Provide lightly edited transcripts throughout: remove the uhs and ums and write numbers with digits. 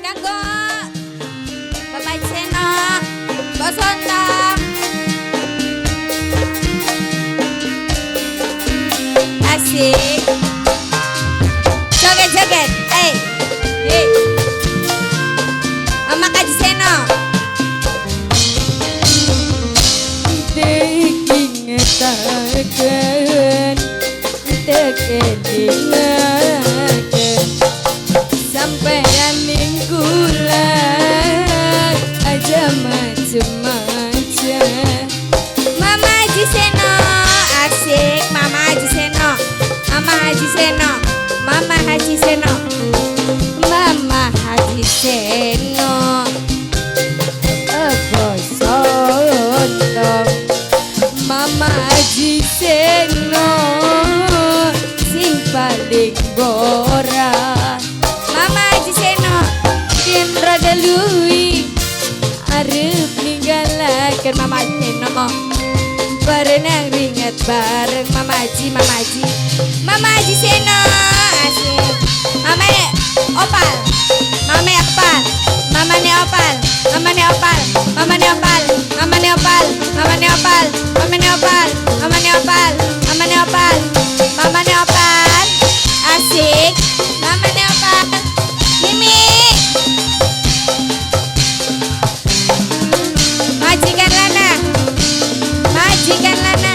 kanggo Bapak Seno, Bos Sontong. Asik. Joget-joget. Hey. Mama Kaji Seno. Ingetaken tekelingaken sampeyan minggulan aja macem-macem. Mama Haji Seno. Asik. Mama Haji Seno. Mama Haji Seno. Mama Haji Seno. Mama Haji Seno. Bos Sontong Mama Haji Seno sing paling borak. Mama Haji Seno. Yen rada luwi arep ninggalaken Mama Haji Seno bareng ringet bareng Mama Haji, Mama Haji. Mama Haji Seno. Asik. Mama Opal. Mama Opal. Mama Opal. Mama Opal. Mama Opal. Mama Opal. Mama Opal. Mama Opal. Mama Opal. Mama Opal. Mama Opal. Asik. Mama Opal. Mimi. Majikan Lana. Majikan Lana.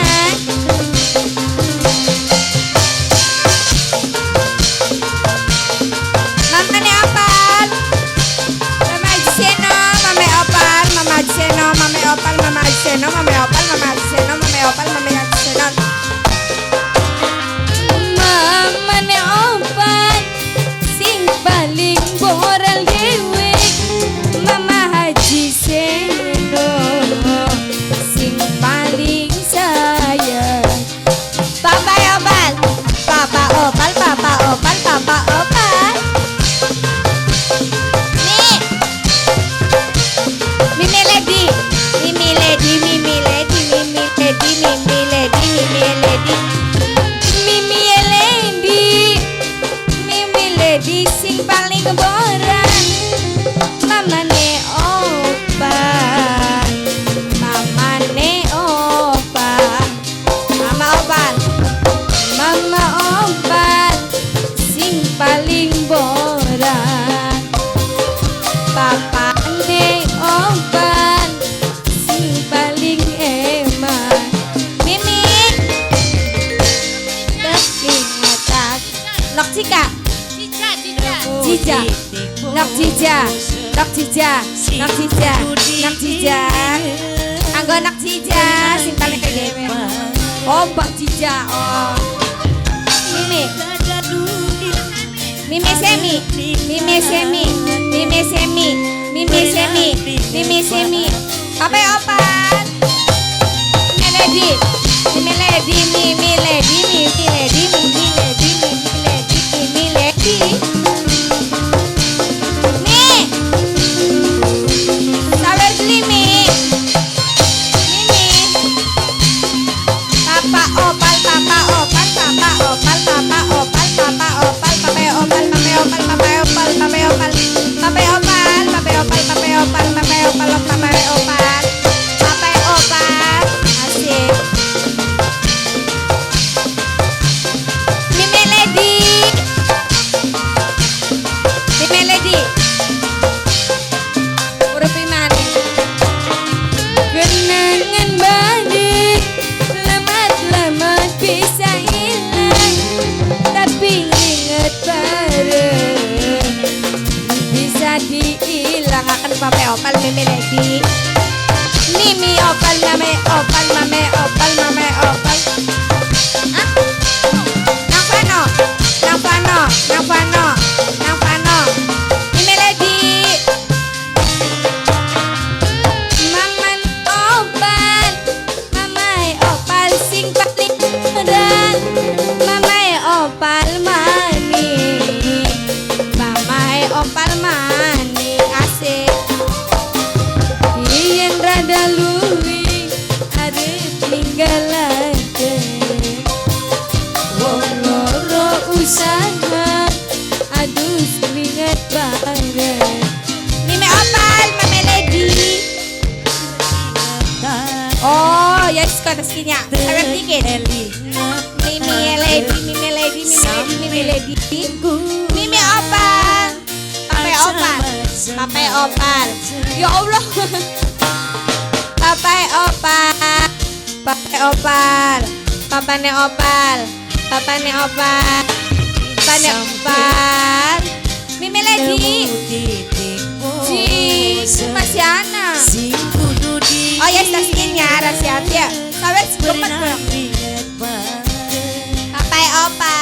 Mama Opal. Mama Haji Seno. Mama Opal. Mama Haji Seno. Mama Opal. Mama Haji Seno. Mama Opal. Mama Haji Seno. Mama Opal. Mama Haji Seno. Mama ne opan sing paling boral dewe. Mama Haji Seno sing paling sayang. Papa Opal. Papa Opal. Papa Opal. Papa Opal. Nih. Mimi Lady. Mimi Lady. Mimi Lady. Mimi Lady. Mimi Lady. Mimi Lady. Mimi Lady, Mimi Lady sing paling boran. Mama ne opan, Mama ne opan, Mama Opal. Mama opan sing paling boran. Papa ne opan sing paling eman. Mimi. Ingatan Nok Cika. Jija, Nok Jija. Nok Jija. Nok Jija. Nok Jija. Anggo Nok Jija sing paling gede. Oh, Mbak Jija. Oh. Mimi. Mimi Semi. Mimi Semi. Mimi Semi. Mimi Semi. Mimi Semi. Papa Opal. Mimi Lady. Mimi Lady. Mimi Lady. Mimi Lady. Mimi Lady. Mimi Lady. Mimi Lady. Nih. Sawer beli mie. Mimi. Papa Opal. Papa Opal. Papa Opal. Papa Opal. Papa Opal. Papa Opal. Papa Opal. Papa Opal. Papa Opal. Papa Opal. Papa Opal. Papa Opal. Papa Opal. Papa Opal. Papa Opal. Asik. Mimi Lady. Mimi Lady. Urip iman. kenangan balik lemat-lemat bisa hilang, tapi inget bareng bisa dihilang. Akan Papa Opal. Mimi Lady. Mimi Opal. Mame Opal. Mame Opal. Mame Opal. Hah? Nang Fano. Nang Fano. Nang Fano. Nang Fano. Mimi Lady. Maman Opal, Mamai Opal sing paling beran. Mamai Opal mani, Mamai Opal mani. Asik. yen rada luwi arep ninggalaken. Wong loro usaha rezekinya. Sawet dikit. Mimi lady, Mimi lady, Mimi lady, Mimi lady. Mimi opal. Papai opal. Papai opal. Ya Allah. Papai opal. Papai opal. Papane opal. Papane opal. Papane opal. Mimi lady. Masih anak. Oh ya, stasiunnya rahasia ya. Sawet gemet. Papai opal.